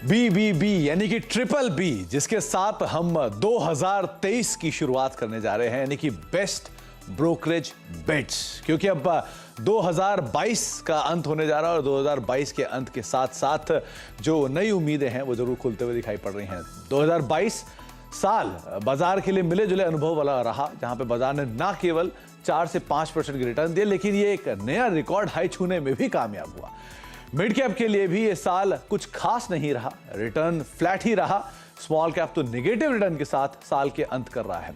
BBB यानी कि triple B, जिसके साथ हम 2023 की शुरुआत करने जा रहे हैं, यानी कि बेस्ट ब्रोकरेज बेट्स। क्योंकि अब 2022 का अंत होने जा रहा है और 2022 के अंत के साथ साथ जो नई उम्मीदें हैं वो जरूर खुलते हुए दिखाई पड़ रही हैं। 2022 साल बाजार के लिए मिले जुले अनुभव वाला रहा, जहां पे बाजार ने ना केवल 4 से 5% के रिटर्न दिए, लेकिन ये एक नया रिकॉर्ड हाई छूने में भी कामयाब हुआ। मिड कैप के लिए भी ये साल कुछ खास नहीं रहा, रिटर्न फ्लैट ही रहा। स्मॉल कैप तो नेगेटिव रिटर्न के साथ साल के अंत कर रहा है।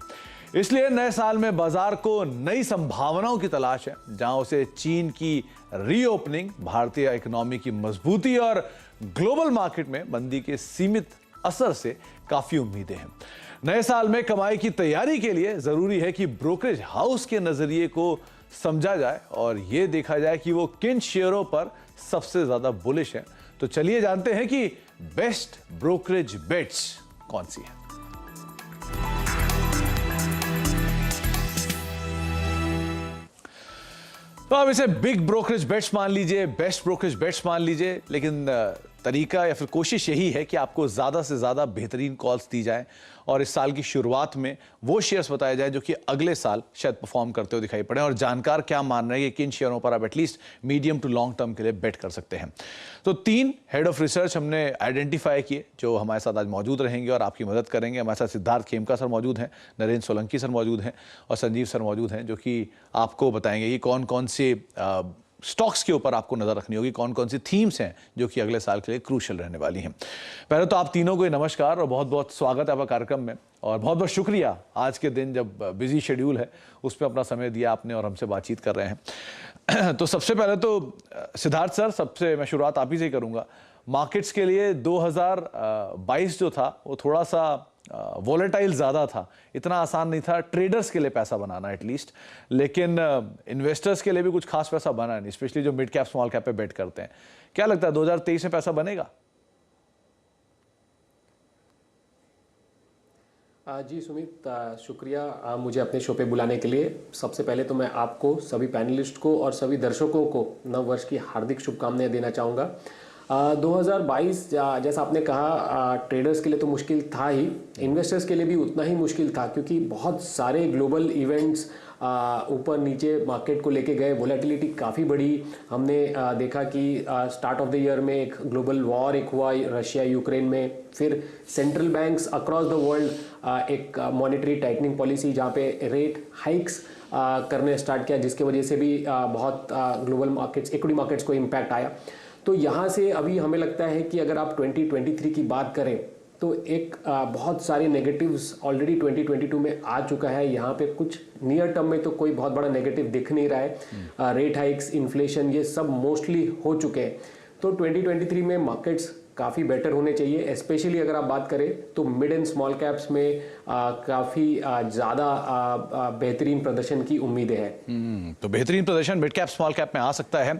इसलिए नए साल में बाजार को नई संभावनाओं की तलाश है, जहां उसे चीन की रीओपनिंग, भारतीय इकोनॉमी की मजबूती और ग्लोबल मार्केट में मंदी के सीमित असर से काफी उम्मीदें हैं। नए साल में कमाई की तैयारी के लिए जरूरी है कि ब्रोकरेज हाउस के नजरिए को समझा जाए और यह देखा जाए कि वो किन शेयरों पर सबसे ज्यादा बुलिश है। तो चलिए जानते हैं कि बेस्ट ब्रोकरेज बेट्स कौन सी है। तो आप इसे बिग ब्रोकरेज बेट्स मान लीजिए, बेस्ट ब्रोकरेज बेट्स मान लीजिए, लेकिन तरीका या फिर कोशिश यही है कि आपको ज्यादा से ज्यादा बेहतरीन कॉल्स दी जाए और इस साल की शुरुआत में वो शेयर्स बताए जाए जो कि अगले साल शायद परफॉर्म करते हुए दिखाई पड़े, और जानकार क्या मान रहे हैं कि किन शेयरों पर आप at least medium to long term के लिए बेट कर सकते हैं। तो 3 हेड ऑफ रिसर्च हमने आइडेंटिफाई किए जो हमारे साथ आज मौजूद रहेंगे और आपकी मदद करेंगे। हमारे साथ सिद्धार्थ खेमका सर मौजूद हैं, नरेंद्र सोलंकी सर मौजूद हैं और संजीव सर मौजूद हैं, जो कि आपको बताएंगे कि कौन कौन से स्टॉक्स के ऊपर आपको नजर रखनी होगी, कौन कौन सी थीम्स हैं जो कि अगले साल के लिए क्रूशियल रहने वाली हैं। पहले तो आप तीनों को नमस्कार और बहुत बहुत स्वागत है आपका कार्यक्रम में, और बहुत बहुत शुक्रिया आज के दिन जब बिजी शेड्यूल है उस पर अपना समय दिया आपने और हमसे बातचीत कर रहे हैं। तो सबसे पहले तो सिद्धार्थ सर, सबसे मैं शुरुआत आप ही से ही करूंगा। मार्केट्स के लिए 2022 जो था वो थोड़ा सा वॉलेटाइल ज़्यादा था, इतना आसान नहीं था ट्रेडर्स के लिए पैसा बनाना एटलीस्ट, लेकिन इन्वेस्टर्स के लिए भी कुछ खास पैसा बना नहीं, स्पेशली जो मिड कैप स्मॉल कैप पे बेट करते हैं। क्या लगता है 2023 में पैसा बनेगा? जी सुमित, शुक्रिया मुझे अपने शो पे बुलाने के लिए। सबसे पहले तो मैं आपको, सभी पैनलिस्ट को और सभी दर्शकों को नव वर्ष की हार्दिक शुभकामनाएं देना चाहूँगा। 2022 जैसा आपने कहा, ट्रेडर्स के लिए तो मुश्किल था ही, इन्वेस्टर्स के लिए भी उतना ही मुश्किल था, क्योंकि बहुत सारे ग्लोबल इवेंट्स ऊपर नीचे मार्केट को लेके गए। वोलेटिलिटी काफ़ी बढ़ी। हमने देखा कि स्टार्ट ऑफ द ईयर में एक ग्लोबल वॉर एक हुआ रशिया यूक्रेन में, फिर central banks across the world एक मॉनेटरी टाइटनिंग पॉलिसी जहाँ पे रेट हाइक्स करने स्टार्ट किया, जिसके वजह से भी बहुत ग्लोबल मार्केट्स, इक्विटी मार्केट्स को इम्पैक्ट आया। तो यहाँ से अभी हमें लगता है कि अगर आप 2023 की बात करें तो एक बहुत सारे नेगेटिव्स ऑलरेडी 2022 में आ चुका है। यहाँ पे कुछ नियर टर्म में तो कोई बहुत बड़ा नेगेटिव दिख नहीं रहा है। रेट हाइक्स, इन्फ्लेशन, ये सब मोस्टली हो चुके हैं। तो 2023 में मार्केट्स काफ़ी बेटर होने चाहिए। स्पेशली अगर आप बात करें तो मिड एंड स्मॉल कैप्स में काफ़ी ज़्यादा बेहतरीन प्रदर्शन की उम्मीदें हैं। तो बेहतरीन प्रदर्शन मिड कैप स्मॉल कैप में आ सकता है।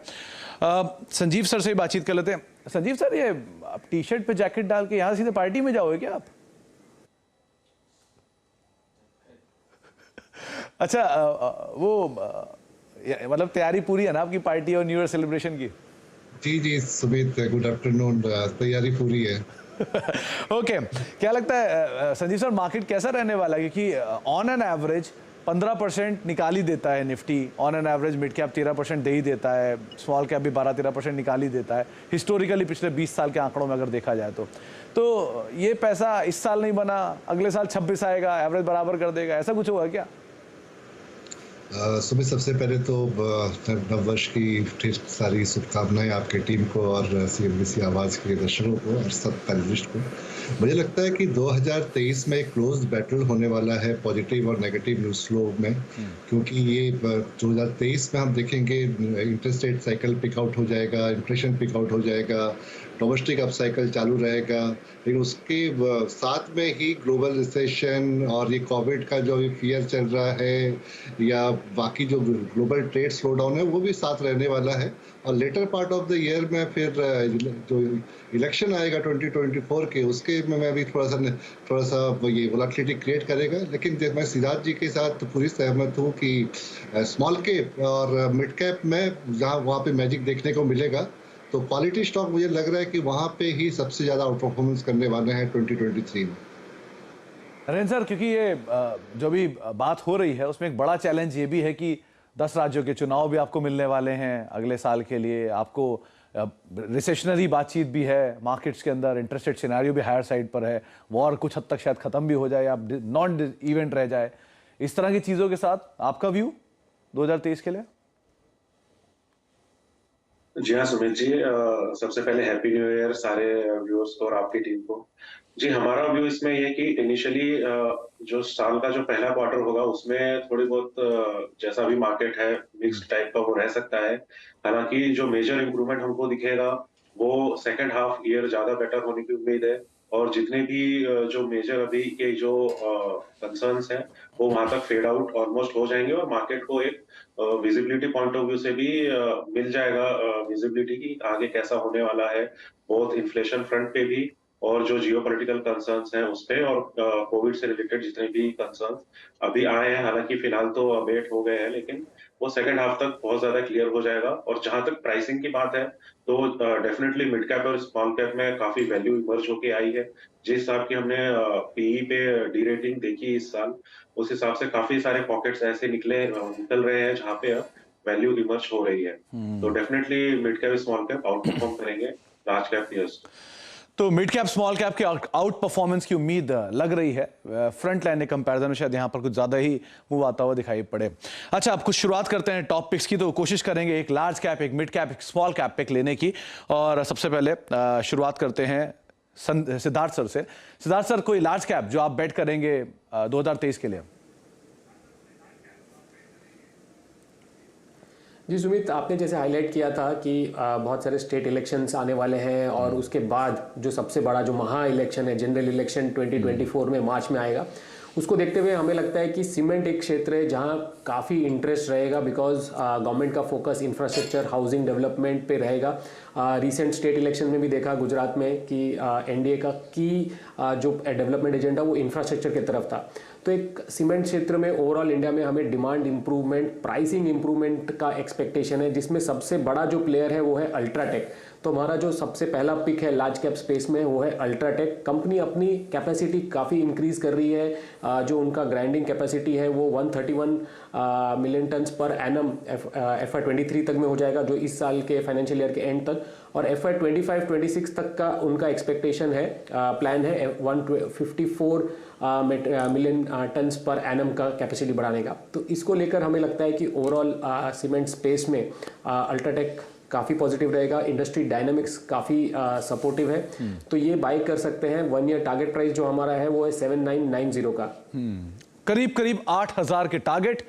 संजीव सर से ही बातचीत कर लेते हैं। संजीव सर, ये आप टी शर्ट पे जैकेट डाल के यहाँ सीधे पार्टी में जाओगे क्या आप? अच्छा, वो मतलब तैयारी पूरी है ना आपकी पार्टी और न्यू ईयर सेलिब्रेशन की? जी सुमित, गुड आफ्टरनून। तैयारी पूरी है। ओके, क्या लगता है संजीव सर, मार्केट कैसा रहने वाला है? क्योंकि ऑन एन एवरेज 15% निकाल ही देता है Nifty, on an average mid cap 13% दे ही देता है, स्मॉल कैप भी 12-13% निकाल ही देता है हिस्टोरिकली पिछले 20 साल के आंकड़ों में अगर देखा जाए तो ये पैसा इस साल नहीं बना, अगले साल 26 आएगा, एवरेज बराबर कर देगा, ऐसा कुछ होगा क्या? सुमित, सबसे पहले तो नव वर्ष की ढेर सारी शुभकामनाएं आपके टीम को और CNBC आवाज़ के दर्शकों को और सब पैनलिस्ट को। मुझे लगता है कि 2023 में एक क्लोज बैटल होने वाला है पॉजिटिव और नेगेटिव न्यूज फ्लो में, क्योंकि ये 2023 में हम देखेंगे interest rate cycle peak out हो जाएगा, इन्फ्लेशन पिक आउट हो जाएगा, डोमेस्टिक अप साइकिल चालू रहेगा, लेकिन उसके साथ में ही ग्लोबल रिसेशन और ये कोविड का जो फियर चल रहा है या बाकी जो ग्लोबल ट्रेड स्लो डाउन है वो भी साथ रहने वाला है। और latter part of the year में फिर जो इलेक्शन आएगा 2024 के, उसके में मैं भी थोड़ा सा ये वोलेटिलिटी क्रिएट करेगा। लेकिन मैं सिद्धार्थ जी के साथ पूरी सहमत हूँ कि स्मॉल कैप और मिड कैप में जहाँ वहाँ पे मैजिक देखने को मिलेगा, तो क्वालिटी स्टॉक मुझे लग रहा है कि वहाँ पे ही सबसे ज़्यादा आउट परफॉर्मेंस करने वाले हैं 2023 में। नरेंद्र सर, क्योंकि ये जो भी बात हो रही है उसमें एक बड़ा चैलेंज ये भी है कि 10 राज्यों के चुनाव भी आपको मिलने वाले हैं अगले साल के लिए। आपको रिसेशनरी बातचीत भी है मार्केट्स के अंदर, इंटरेस्ट रेट सिनेरियो भी हायर साइड पर है, वॉर कुछ हद तक शायद खत्म भी हो जाए या नॉन इवेंट रह जाए। इस तरह की चीजों के साथ आपका व्यू 2023 के लिए? जी हाँ सुमित जी, सबसे पहले हैप्पी न्यू ईयर सारे व्यूअर्स को और आपकी टीम को। जी, हमारा व्यू इसमें ये है कि इनिशियली जो साल का जो पहला क्वार्टर होगा उसमें थोड़ी बहुत जैसा भी मार्केट है मिक्स्ड टाइप का वो रह सकता है। हालांकि जो मेजर इम्प्रूवमेंट हमको दिखेगा वो सेकंड हाफ ईयर ज्यादा बेटर होने की उम्मीद है। और जितने भी जो मेजर अभी के जो कंसर्न्स हैं वो वहां तक फेड आउट ऑलमोस्ट हो जाएंगे और मार्केट को एक विजिबिलिटी पॉइंट ऑफ व्यू से भी मिल जाएगा विजिबिलिटी की आगे कैसा होने वाला है, बहुत इन्फ्लेशन फ्रंट पे भी और जो जियोपॉलिटिकल कंसर्न्स हैं उस पे और कोविड से रिलेटेड जितने भी कंसर्न्स अभी आए हैं, हालांकि फिलहाल तो अबेट हो गए हैं लेकिन वो सेकंड हाफ तक बहुत ज्यादा क्लियर हो जाएगा। और जहां तक प्राइसिंग की बात है तो डेफिनेटली मिड कैप और स्मॉल कैप में काफी वैल्यू इमर्ज होके आई है। जिस हिसाब की हमने पीई पे डी रेटिंग देखी इस साल, उस हिसाब से काफी सारे पॉकेट्स ऐसे निकल रहे हैं जहां पे वैल्यू इमर्ज हो रही है। तो definitely mid cap small cap out perform करेंगे लार्ज कैप पीयर्स। तो मिड कैप स्मॉल कैप के आउट परफॉर्मेंस की उम्मीद लग रही है। फ्रंट लाइन कंपैरिजन में शायद यहां पर कुछ ज्यादा ही मूव आता हुआ दिखाई पड़े। अच्छा, अब कुछ शुरुआत करते हैं टॉप पिक्स की। तो कोशिश करेंगे एक लार्ज कैप, एक मिड कैप, एक स्मॉल कैप पिक लेने की। और सबसे पहले शुरुआत करते हैं सिद्धार्थ सर से। सिद्धार्थ सर, कोई लार्ज कैप जो आप बेट करेंगे 2023 के लिए? जी सुमित, आपने जैसे हाईलाइट किया था कि बहुत सारे स्टेट इलेक्शंस आने वाले हैं और उसके बाद जो सबसे बड़ा जो महा इलेक्शन है, जनरल इलेक्शन 2024 में मार्च में आएगा, उसको देखते हुए हमें लगता है कि सीमेंट एक क्षेत्र है जहां काफ़ी इंटरेस्ट रहेगा बिकॉज गवर्नमेंट का फोकस इंफ्रास्ट्रक्चर हाउसिंग डेवलपमेंट पे रहेगा। रिसेंट स्टेट इलेक्शन में भी देखा गुजरात में कि एनडीए का की जो डेवलपमेंट एजेंडा वो इंफ्रास्ट्रक्चर की तरफ था। तो एक सीमेंट क्षेत्र में ओवरऑल इंडिया में हमें डिमांड इंप्रूवमेंट, प्राइसिंग इंप्रूवमेंट का एक्सपेक्टेशन है, जिसमें सबसे बड़ा जो प्लेयर है वो है अल्ट्राटेक। तो हमारा जो सबसे पहला पिक है लार्ज कैप स्पेस में वो है अल्ट्राटेक। कंपनी अपनी कैपेसिटी काफ़ी इंक्रीज कर रही है। जो उनका ग्राइंडिंग कैपेसिटी है वो 131 million turns per annum FY 23 तक में हो जाएगा, जो इस साल के फाइनेंशियल ईयर के एंड तक। और FY 25-26 तक का उनका एक्सपेक्टेशन है, प्लान है 154 मिलियन टन्स पर एनम का कैपेसिटी बढ़ाने का। तो इसको लेकर हमें लगता है कि ओवरऑल सीमेंट स्पेस में अल्ट्राटेक काफ़ी पॉजिटिव रहेगा। इंडस्ट्री डायनामिक्स काफ़ी सपोर्टिव है, तो ये बाय कर सकते हैं। 1 ईयर टारगेट प्राइस जो हमारा है वो है 7990 का। करीब करीब 8000 के टारगेट।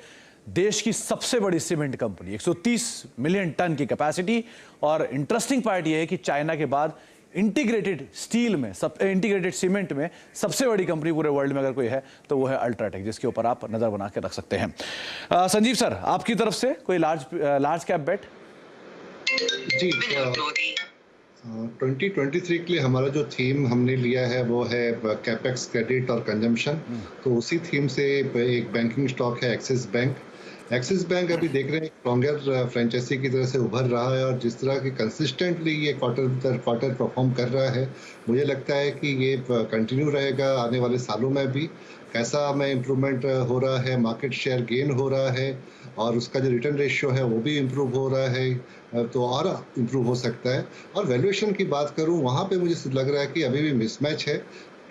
देश की सबसे बड़ी सीमेंट कंपनी, 130 मिलियन टन की कैपेसिटी। और इंटरेस्टिंग पार्ट ये है कि चाइना के बाद इंटीग्रेटेड स्टील में, इंटीग्रेटेड सीमेंट में सबसे बड़ी कंपनी पूरे वर्ल्ड में अगर कोई है तो वो है अल्ट्राटेक, जिसके ऊपर आप नजर बना के रख सकते हैं। संजीव सर, आपकी तरफ से कोई लार्ज कैप बेट? जी, 2023 के लिए हमारा जो थीम हमने लिया है वो है कैपेक्स, क्रेडिट और कंजम्पशन। तो उसी थीम से एक बैंकिंग स्टॉक है एक्सिस बैंक। एक्सिस बैंक अभी देख रहे हैं स्ट्रॉन्गर फ्रेंचाइजी की तरह से उभर रहा है और जिस तरह की कंसिस्टेंटली ये क्वार्टर परफॉर्म कर रहा है, मुझे लगता है कि ये कंटिन्यू रहेगा आने वाले सालों में भी। कैसा में इम्प्रूवमेंट हो रहा है, मार्केट शेयर गेन हो रहा है और उसका जो रिटर्न रेशियो है वो भी इम्प्रूव हो रहा है, तो और इम्प्रूव हो सकता है। और वैल्यूएशन की बात करूं, वहाँ पे मुझे लग रहा है कि अभी भी मिसमैच है।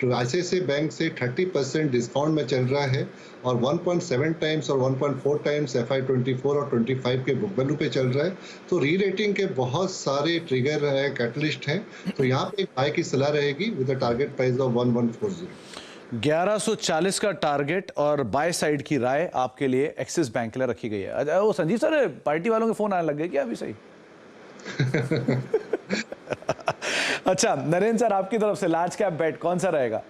तो ICICI बैंक से 30% डिस्काउंट में चल रहा है और 1.7 टाइम्स और 1.4 टाइम्स FY 24 और 25 के बुक वैल्यू पे चल रहा है। तो री रेटिंग के बहुत सारे ट्रिगर है, कैटलिस्ट हैं। तो यहाँ पे बाय की सलाह रहेगी with a target price of 1140। 1140 का टारगेट और बाय साइड की राय आपके लिए एक्सिस बैंक के लिए रखी गई है। वो संजीव सर, पार्टी वालों के फोन आने लग गए क्या अभी? सही। अच्छा, नरेंद्र सर, आपकी तरफ से लार्ज कैप बेट कौन सा रहेगा?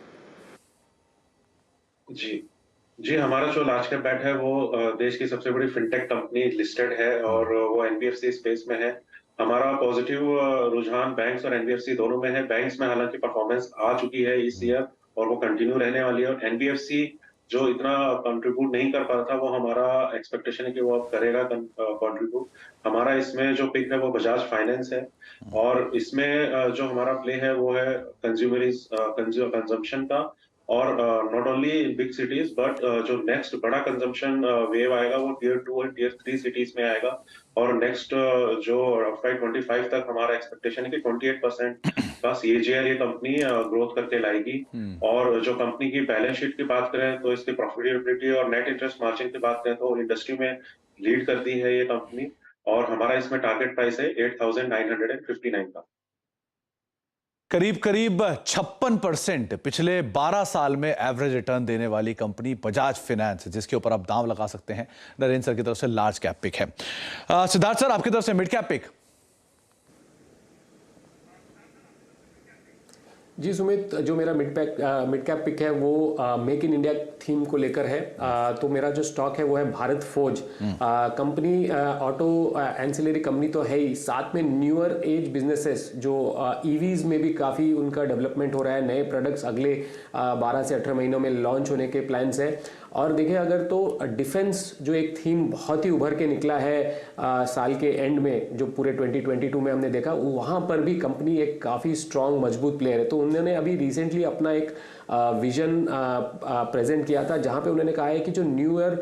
जी, हमारा जो लार्ज कैप बेट है वो देश की सबसे बड़ी फिनटेक कंपनी लिस्टेड है और वो एनबीएफसी स्पेस में है। हमारा पॉजिटिव रुझान बैंक्स और एनबीएफसी दोनों में है। बैंक्स में हालांकि परफॉर्मेंस आ चुकी है इस ईयर और वो कंटिन्यू रहने वाली है। और एनबीएफसी जो इतना कंट्रीब्यूट नहीं कर पा रहा था, वो हमारा एक्सपेक्टेशन है कि वो अब करेगा कंट्रीब्यूट। हमारा इसमें जो पिक है वो बजाज फाइनेंस है, और इसमें जो हमारा प्ले है वो है कंजम्पशन का, और not only in big cities but जो नेक्स्ट बड़ा कंजम्पशन वेव आएगा वो टियर 2 और टियर 3 सिटीज में आएगा। और नेक्स्ट जो FY25 तक हमारा एक्सपेक्टेशन है कि 28% का CAGR ये कंपनी ग्रोथ करके लाएगी। और जो कंपनी की बैलेंस शीट की बात करें तो इसकी प्रॉफिटेबिलिटी और नेट इंटरेस्ट मार्जिन की बात करें तो इंडस्ट्री में लीड करती है ये कंपनी। और हमारा इसमें टारगेट प्राइस है 8,959 का। करीब करीब 56% पिछले 12 साल में एवरेज रिटर्न देने वाली कंपनी बजाज फाइनेंस, जिसके ऊपर आप दांव लगा सकते हैं। नरेंद्र सर की तरफ से लार्ज कैप पिक है। सिद्धार्थ सर, आपकी तरफ से मिड कैप पिक। जी सुमित, जो मेरा मिड कैप पिक है वो मेक इन इंडिया थीम को लेकर है। तो मेरा जो स्टॉक है वो है Bharat forge. Company auto ancillary company तो है ही, साथ में न्यूअर एज बिजनेसेस जो ईवीज में भी काफ़ी उनका डेवलपमेंट हो रहा है। नए प्रोडक्ट्स अगले 12 से 18 महीनों में लॉन्च होने के प्लान्स है। और देखिए अगर तो डिफेंस जो एक थीम बहुत ही उभर के निकला है साल के एंड में, जो पूरे 2022 में हमने देखा, वहाँ पर भी कंपनी एक काफ़ी स्ट्रॉन्ग मजबूत प्लेयर है। तो उन्होंने अभी रिसेंटली अपना एक विजन प्रेजेंट किया था, जहाँ पे उन्होंने कहा है कि जो न्यूअर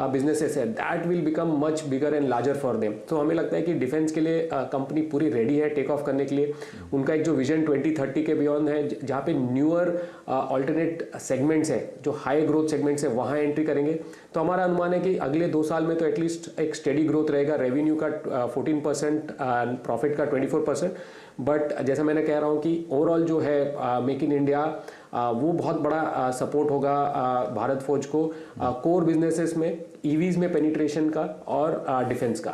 बिजनेसेस है that will become much bigger and larger for them. तो हमें लगता है कि डिफेंस के लिए कंपनी पूरी रेडी है टेक ऑफ करने के लिए। उनका एक जो विजन 2030 के बियॉन्ड है, जहाँ पे न्यूअर ऑल्टरनेट सेगमेंट्स है, जो हाई ग्रोथ सेगमेंट्स है, वहाँ एंट्री करेंगे। तो हमारा अनुमान है कि अगले 2 साल में तो एटलीस्ट एक स्टेडी ग्रोथ रहेगा, रेवेन्यू का 14%, प्रॉफिट का 24%। बट जैसा मैंने कह रहा हूँ कि ओवरऑल जो है मेक इन इंडिया वो बहुत बड़ा सपोर्ट होगा भारत फौज को कोर बिजनेसेस में, ईवीज में पेनिट्रेशन का और डिफेंस का।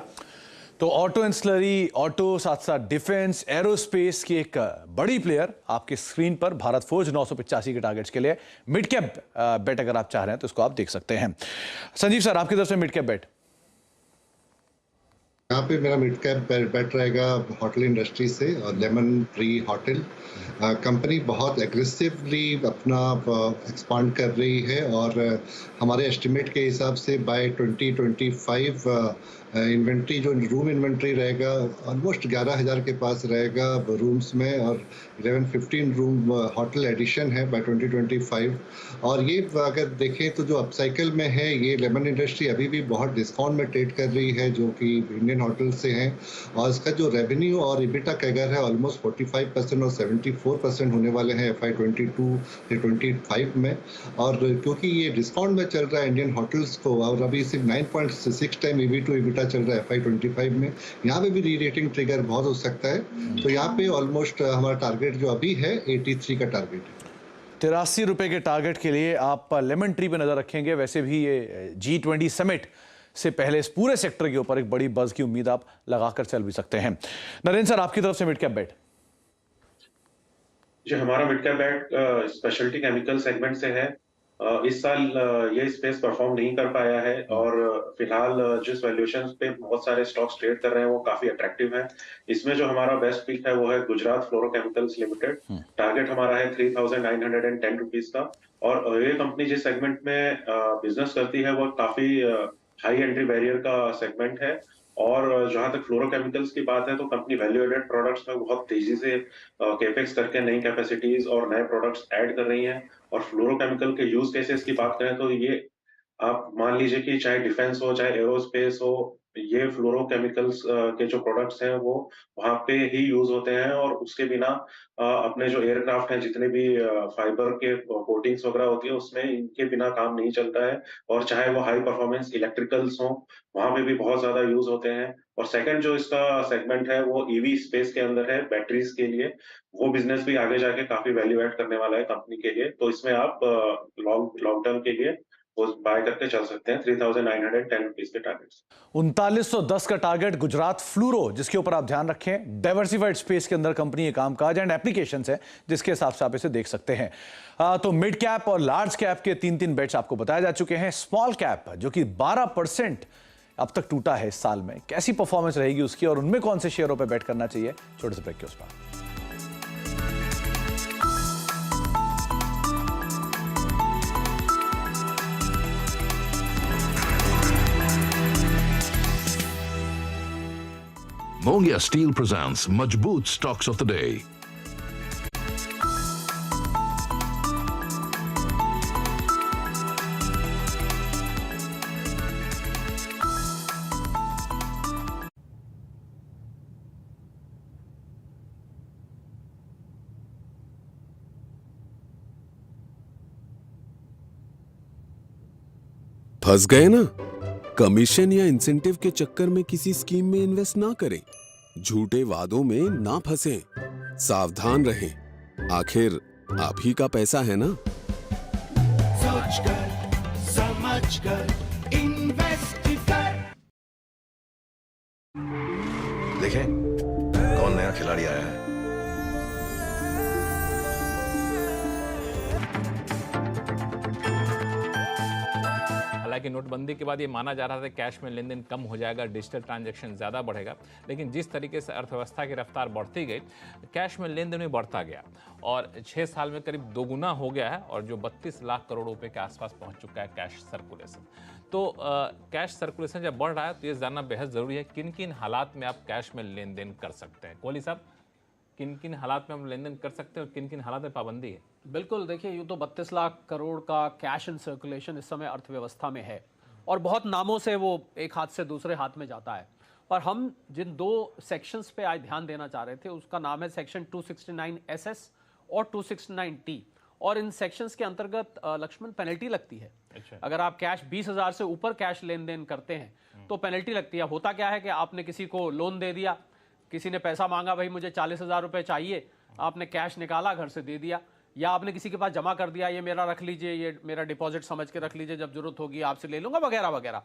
तो ऑटो एंसिलरी, ऑटो, साथ साथ डिफेंस, एरोस्पेस की एक बड़ी प्लेयर आपके स्क्रीन पर भारत फौज 985 के टारगेट्स के लिए मिड कैप बेट अगर आप चाह रहे हैं तो इसको आप देख सकते हैं। संजीव सर, आपकी तरफ से मिड कैप बेट। यहाँ पे मेरा मिड कैप बेट रहेगा होटल इंडस्ट्री से, और लेमन ट्री होटल। कंपनी बहुत एग्रेसिवली अपना एक्सपांड कर रही है, और हमारे एस्टिमेट के हिसाब से बाय 2025 इन्वेंट्री, जो रूम इन्वेंट्री रहेगा, ऑलमोस्ट 11,000 के पास रहेगा रूम्स में, और 11-15 रूम होटल एडिशन है बाय 2025। और ये अगर देखें तो जो अपसाइकिल में है, ये लेमन इंडस्ट्री अभी भी बहुत डिस्काउंट में ट्रेड कर रही है, जो कि इंडियन होटल से हैं। और इसका जो रेवेन्यू और EBITDA कैगर है ऑलमोस्ट 45% और 74% होने वाले हैं FY22 से 25 में। और क्योंकि ये डिस्काउंट में चल रहा है इंडियन होटल्स को, और अभी सिर्फ 9.6 टाइम EV to EBITDA चल रहा है FY25 में, यहाँ पे भी री रेटिंग ट्रिगर बहुत हो सकता है। तो यहाँ पे ऑलमोस्ट हमारा टारगेट जो अभी है 83 का टारगेट है। 83 रुपए के टारगेट के लिए आप लेमन ट्री पे नजर रखेंगे। वैसे भी ये G20 समिट से पहले इस पूरे सेक्टर के ऊपर एक बड़ी बज की उम्मीद आप लगाकर चल भी सकते हैं। नरेंद्र सर, आपकी तरफ से मिड कैप बेट। जो हमारा मिड कैप बेट स्पेशलिटी केमिकल सेगमेंट से है। इस साल ये स्पेस परफॉर्म नहीं कर पाया है, और फिलहाल जिस वैल्यूएशन पे बहुत सारे स्टॉक्स ट्रेड कर रहे हैं वो काफी अट्रैक्टिव है। इसमें जो हमारा बेस्ट पिक है वो है गुजरात फ्लोरोकेमिकल्स लिमिटेड। टारगेट हमारा है 3,910 रुपीज का। और ये कंपनी जिस सेगमेंट में बिजनेस करती है वो काफी हाई एंट्री बैरियर का सेगमेंट है। और जहां तक फ्लोरोकेमिकल्स की बात है तो कंपनी वैल्यू एडेड प्रोडक्ट्स में बहुत तेजी से केपेक्स करके नई कैपेसिटीज और नए प्रोडक्ट्स ऐड कर रही हैं। और फ्लोरोकेमिकल के यूज केसेस की बात करें तो ये आप मान लीजिए कि चाहे डिफेंस हो चाहे एरोस्पेस हो, ये फ्लोरोकेमिकल्स के जो प्रोडक्ट्स हैं वो वहां पे ही यूज होते हैं। और उसके बिना अपने जो एयरक्राफ्ट हैं, जितने भी फाइबर के कोटिंग्स वगैरह होती है, उसमें इनके बिना काम नहीं चलता है। और चाहे वो हाई परफॉर्मेंस इलेक्ट्रिकल्स हो, वहां पे भी बहुत ज्यादा यूज होते हैं। और सेकंड जो इसका सेगमेंट है वो ईवी स्पेस के अंदर है, बैटरीज के लिए। वो बिजनेस भी आगे जाके काफी वैल्यू एड करने वाला है कंपनी के लिए। तो इसमें आप लॉन्ग टर्म के लिए वो बाय करके चल सकते हैं 3,910 रुपीज के टारगेट। 3910 का टारगेट गुजरात फ्लूरो, जिसके ऊपर आप ध्यान रखें। डाइवर्सिफाइड स्पेस के अंदर कंपनी के कामकाज एंड एप्लीकेशंस है, जिसके हिसाब से आप इसे देख सकते हैं। तो मिड कैप और लार्ज कैप के 3-3 बेट्स आपको बताए जा चुके हैं। स्मॉल कैप जो कि 12% अब तक टूटा है इस साल में, कैसी परफॉर्मेंस रहेगी उसकी और उनमें कौन से शेयरों पर बेट करना चाहिए, छोटे से ब्रेक के उस पर। Only Steel presents Majboot Stocks of the Day. फंस गए ना? कमीशन या इंसेंटिव के चक्कर में किसी स्कीम में इन्वेस्ट ना करें, झूठे वादों में ना फंसें, सावधान रहें। आखिर आप ही का पैसा है ना। सोच कर समझ कर इन्वेस्ट कर। देखें कौन नया खिलाड़ी आया है। हालांकि नोटबंदी के बाद ये माना जा रहा था कैश में लेन देन कम हो जाएगा, डिजिटल ट्रांजैक्शन ज़्यादा बढ़ेगा, लेकिन जिस तरीके से अर्थव्यवस्था की रफ्तार बढ़ती गई, कैश में लेन देन भी बढ़ता गया और 6 साल में करीब 2 गुना हो गया है और जो 32 लाख करोड़ रुपए के आसपास पहुंच चुका है कैश सर्कुलेशन। तो कैश सर्कुलेशन जब बढ़ रहा है तो ये जानना बेहद ज़रूरी है किन किन हालात में आप कैश में लेन देन कर सकते हैं। कोहली साहब, किन किन हालात में हम लेन देन कर सकते हैं और किन किन हालात में पाबंदी है? बिल्कुल, देखिए यूँ तो 32 लाख करोड़ का कैश इन सर्कुलेशन इस समय अर्थव्यवस्था में है और बहुत नामों से वो एक हाथ से दूसरे हाथ में जाता है। और हम जिन 2 सेक्शंस पे आज ध्यान देना चाह रहे थे उसका नाम है सेक्शन 269SS और 269T। और इन सेक्शंस के अंतर्गत लक्ष्मण पेनल्टी लगती है। अच्छा। अगर आप कैश 20,000 से ऊपर कैश लेन देन करते हैं तो पेनल्टी लगती है। होता क्या है कि आपने किसी को लोन दे दिया, किसी ने पैसा मांगा, भाई मुझे 40,000 रुपये चाहिए, आपने कैश निकाला घर से दे दिया, या आपने किसी के पास जमा कर दिया, ये मेरा रख लीजिए, ये मेरा डिपॉजिट समझ के रख लीजिए, जब जरूरत होगी आपसे ले लूंगा, वगैरह वगैरह।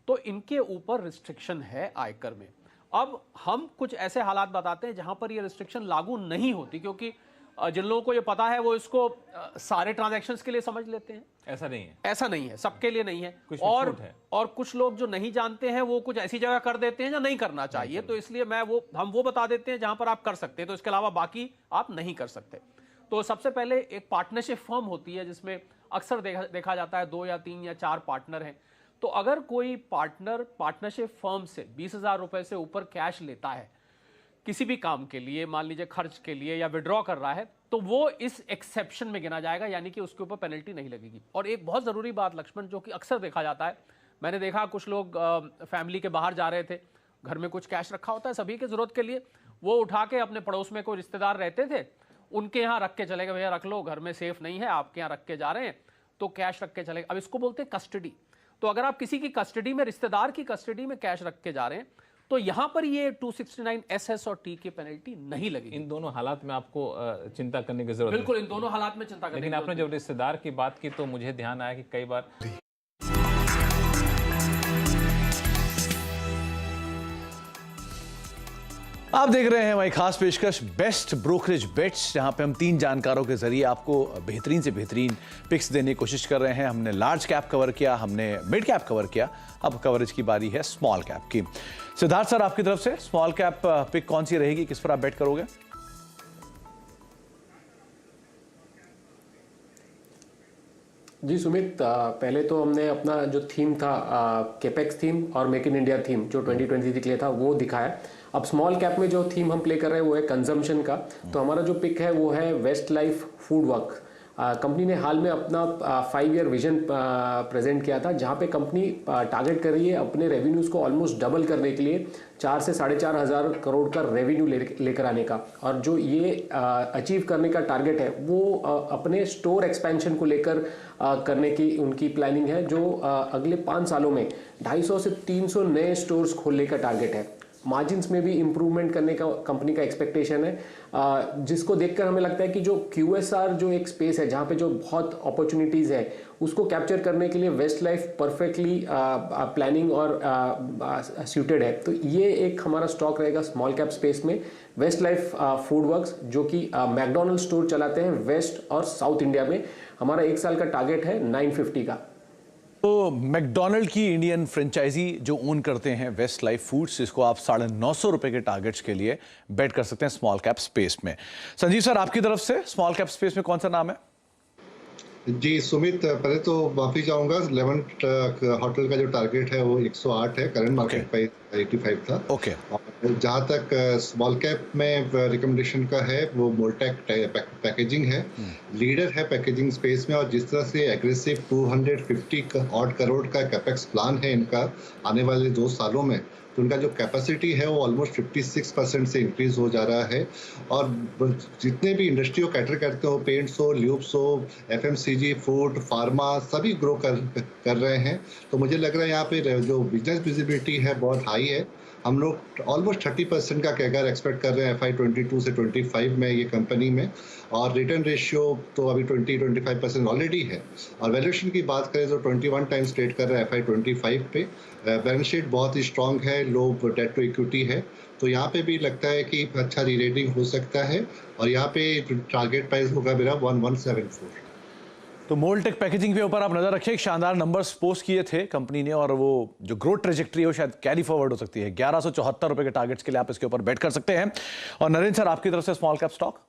तो इनके ऊपर रिस्ट्रिक्शन है आयकर में। अब हम कुछ ऐसे हालात बताते हैं जहां पर ये रिस्ट्रिक्शन लागू नहीं होती, क्योंकि जिन लोगों को ये पता है वो इसको सारे ट्रांजैक्शंस के लिए समझ लेते हैं। ऐसा नहीं है, ऐसा नहीं है, सबके लिए नहीं है। कुछ और छूट है। और कुछ लोग जो नहीं जानते हैं वो कुछ ऐसी जगह कर देते हैं जहां नहीं करना चाहिए, तो इसलिए हम वो बता देते हैं जहां पर आप कर सकते हैं, तो इसके अलावा बाकी आप नहीं कर सकते। तो सबसे पहले एक पार्टनरशिप फर्म होती है जिसमें अक्सर देखा जाता है 2 या 3 या 4 पार्टनर हैं। तो अगर कोई पार्टनर पार्टनरशिप फर्म से 20,000 रुपए से ऊपर कैश लेता है किसी भी काम के लिए, मान लीजिए खर्च के लिए या विड्रॉ कर रहा है, तो वो इस एक्सेप्शन में गिना जाएगा, यानी कि उसके ऊपर पेनल्टी नहीं लगेगी। और एक बहुत ज़रूरी बात लक्ष्मण, जो कि अक्सर देखा जाता है, मैंने देखा कुछ लोग फैमिली के बाहर जा रहे थे, घर में कुछ कैश रखा होता है सभी की ज़रूरत के लिए, वो उठा के अपने पड़ोस में कोई रिश्तेदार रहते थे उनके यहाँ रख के चले गए, भैया रख लो, घर में सेफ नहीं है, आपके यहाँ रख के जा रहे हैं, तो कैश रख के चले गए। अब इसको बोलते हैं कस्टडी। तो अगर आप किसी की कस्टडी में, रिश्तेदार की कस्टडी में कैश रख के जा रहे हैं, तो यहां पर ये 269SS और T की पेनल्टी नहीं लगेगी। इन दोनों हालात में आपको चिंता करने की जरूरत है। बिल्कुल, इन दोनों हालात में चिंता करने की लेकिन आपने जब रिश्तेदार की बात की तो मुझे ध्यान आया कि कई बार आप देख रहे हैं हमारी खास पेशकश बेस्ट ब्रोकरेज बेट्स, जहां पे हम 3 जानकारों के जरिए आपको बेहतरीन से बेहतरीन पिक्स देने की कोशिश कर रहे हैं। हमने लार्ज कैप कवर किया, हमने मिड कैप कवर किया, अब कवरेज की बारी है स्मॉल कैप की। सिद्धार्थ सर, आपकी तरफ से स्मॉल कैप पिक कौन सी रहेगी, किस पर आप बेट करोगे? जी सुमित, पहले तो हमने अपना जो थीम था केपेक्स थीम और मेक इन इंडिया थीम जो 2023 के लिए था वो दिखाया। अब स्मॉल कैप में जो थीम हम प्ले कर रहे हैं वो है कंजम्पशन का। तो हमारा जो पिक है वो है Westlife Foodworld. Company ने हाल में अपना 5 ईयर विजन प्रेजेंट किया था, जहां पे कंपनी टारगेट कर रही है अपने रेवेन्यूज को ऑलमोस्ट डबल करने के लिए 4 से 4,500 करोड़ का रेवेन्यू लेकर आने का। और जो ये अचीव करने का टारगेट है वो अपने स्टोर एक्सपेंशन को लेकर करने की उनकी प्लानिंग है, जो अगले 5 सालों में 250 से 300 नए स्टोर्स खोलने का टारगेट है। मार्जिन्स में भी इंप्रूवमेंट करने का कंपनी का एक्सपेक्टेशन है, जिसको देखकर हमें लगता है कि जो QSR जो एक स्पेस है जहाँ पे जो बहुत अपॉर्चुनिटीज़ है उसको कैप्चर करने के लिए वेस्ट लाइफ परफेक्टली प्लानिंग और सूटेड है। तो ये एक हमारा स्टॉक रहेगा स्मॉल कैप स्पेस में, वेस्ट लाइफ फूड वर्क्स, जो कि मैकडोनल्ड स्टोर चलाते हैं वेस्ट और साउथ इंडिया में। हमारा 1 साल का टारगेट है 950 का। तो मैकडोनल्ड की इंडियन फ्रेंचाइजी जो ओन करते हैं वेस्ट लाइफ फूड्स, इसको आप 950 रुपए के टारगेट्स के लिए बेट कर सकते हैं स्मॉल कैप स्पेस में। संजीव सर, आपकी तरफ से स्मॉल कैप स्पेस में कौन सा नाम है? जी सुमित, पहले तो माफी चाहूंगा, 11 होटल का जो टारगेट है वो 108 है, करंट मार्केट प्राइस 85 था। ओके। और जहाँ तक स्मॉल कैप में रिकमेंडेशन का है वो मोल्टेक पैकेजिंग है, लीडर है पैकेजिंग स्पेस में, और जिस तरह से एग्रेसिव 250 ऑड करोड़ का कैपेक्स प्लान है इनका आने वाले 2 सालों में, तो उनका जो कैपेसिटी है वो ऑलमोस्ट 56% से इंक्रीज हो जा रहा है। और जितने भी इंडस्ट्री को कैटर करते हो, पेंट्स हो, ल्यूब्स हो, एफएमसीजी, फूड, फार्मा, सभी ग्रो कर रहे हैं। तो मुझे लग रहा है यहाँ पे जो बिजनेस विजिबिलिटी है बहुत हाई है। हम लोग ऑलमोस्ट 30% का कैगर एक्सपेक्ट कर रहे हैं FY 22 से 25 में ये कंपनी में, और रिटर्न रेशियो तो अभी 20-25% ऑलरेडी है। और वैल्यूएशन की बात करें तो 21 टाइम्स ट्रेड कर रहा है FY 25 पे। बैलेंस शीट बहुत ही स्ट्रांग है, लो डेट टू इक्विटी है, तो यहाँ पे भी लगता है कि अच्छा रीरेटिंग हो सकता है। और यहाँ पे टारगेट प्राइस होगा मेरा 1174। तो मोल्टेक पैकेजिंग के ऊपर आप नजर रखिए, शानदार नंबर्स पोस्ट किए थे कंपनी ने, और वो जो ग्रोथ ट्रेजेक्ट्री है वो शायद कैरी फॉरवर्ड हो सकती है। 1174 रुपए के टारगेट्स के लिए आप इसके ऊपर बेट कर सकते हैं। और नरेंद्र सर, आपकी तरफ से स्मॉल कैप स्टॉक?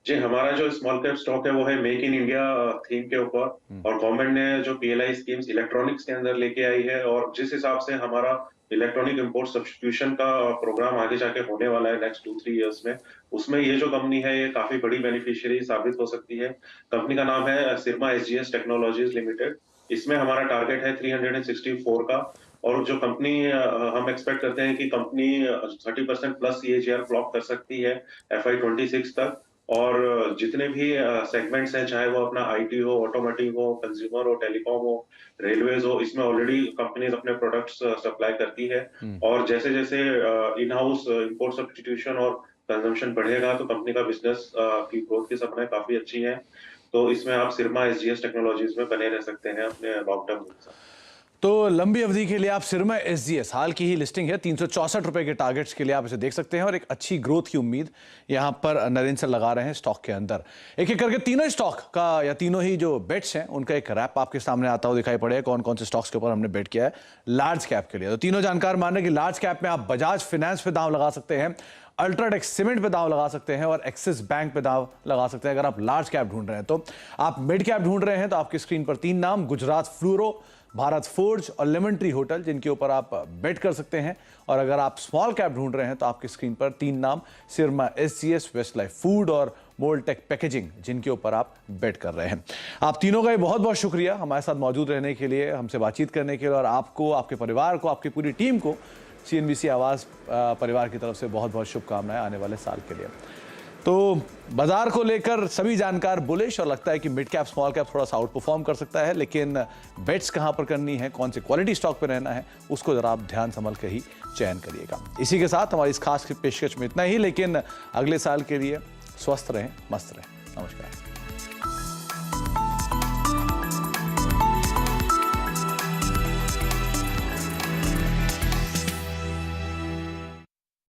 जी, हमारा जो स्मॉल कैप स्टॉक है वो है मेक इन इंडिया थीम के ऊपर, और गवर्नमेंट ने जो PLI स्कीम्स इलेक्ट्रॉनिक्स के अंदर लेके आई है, और जिस हिसाब से हमारा इलेक्ट्रॉनिक इंपोर्ट सब्स्टिट्यूशन का प्रोग्राम आगे जाके होने वाला है नेक्स्ट 2-3 इयर्स में, उसमें ये जो कंपनी है ये काफी बड़ी बेनिफिशियरी साबित हो सकती है। कंपनी का नाम है सिरमा SGS टेक्नोलॉजीज लिमिटेड। इसमें हमारा टारगेट है 364 का, और जो कंपनी हम एक्सपेक्ट करते हैं कि कंपनी 30% प्लस CAGR क्लॉक कर सकती है FY 26 तक। और जितने भी सेगमेंट्स हैं, चाहे वो अपना IT हो, ऑटोमोटिव हो, कंज्यूमर हो, टेलीकॉम हो, रेलवेज हो, इसमें ऑलरेडी कंपनीज अपने प्रोडक्ट्स सप्लाई करती है। और जैसे जैसे इन हाउस इंपोर्ट सब्स्टिट्यूशन और कंजम्पशन बढ़ेगा तो कंपनी का बिजनेस की ग्रोथ की संभावनाएं काफी अच्छी हैं। तो इसमें आप सिरमा SGS टेक्नोलॉजीज में बने रह सकते हैं अपने लॉन्ग टर्म के साथ। तो लंबी अवधि के लिए आप सिरमा SGS, हाल की ही लिस्टिंग है, 364 रुपए के टारगेट्स के लिए आप इसे देख सकते हैं, और एक अच्छी ग्रोथ की उम्मीद यहां पर नरेंद्र सर लगा रहे हैं स्टॉक के अंदर। एक एक करके तीनों ही स्टॉक का, या तीनों ही जो बेट्स हैं उनका एक रैप आपके सामने आता हुआ दिखाई पड़ेगा, कौन कौन से स्टॉक्स के ऊपर हमने बेट किया है लार्ज कैप के लिए। तो तीनों जानकार मान रहे हैं कि लार्ज कैप में आप बजाज फाइनेंस पे दांव लगा सकते हैं, अल्ट्राटेक सीमेंट पे दांव लगा सकते हैं, और एक्सिस बैंक पे दांव लगा सकते हैं। अगर आप लार्ज कैप ढूंढ रहे हैं, तो आप मिड कैप ढूंढ रहे हैं तो आपकी स्क्रीन पर 3 नाम, गुजरात फ्लोरो, भारत फोर्ज और लेमन ट्री होटल, जिनके ऊपर आप बेट कर सकते हैं। और अगर आप स्मॉल कैप ढूंढ रहे हैं तो आपकी स्क्रीन पर 3 नाम, सिरमा SGS, वेस्टलाइफ फूड और मोल्टेक पैकेजिंग, जिनके ऊपर आप बेट कर रहे हैं। आप तीनों का बहुत बहुत शुक्रिया हमारे साथ मौजूद रहने के लिए, हमसे बातचीत करने के लिए, और आपको, आपके परिवार को, आपकी पूरी टीम को CNBC आवाज़ परिवार की तरफ से बहुत बहुत शुभकामनाएं आने वाले साल के लिए। तो बाजार को लेकर सभी जानकार बुलिश, और लगता है कि मिड कैप स्मॉल कैप थोड़ा सा आउट परफॉर्म कर सकता है, लेकिन बेट्स कहां पर करनी है, कौन से क्वालिटी स्टॉक पे रहना है, उसको जरा आप ध्यान संभल कर ही चयन करिएगा। इसी के साथ हमारी इस खास पेशकश में इतना ही, लेकिन अगले साल के लिए स्वस्थ रहें, मस्त रहें। नमस्कार।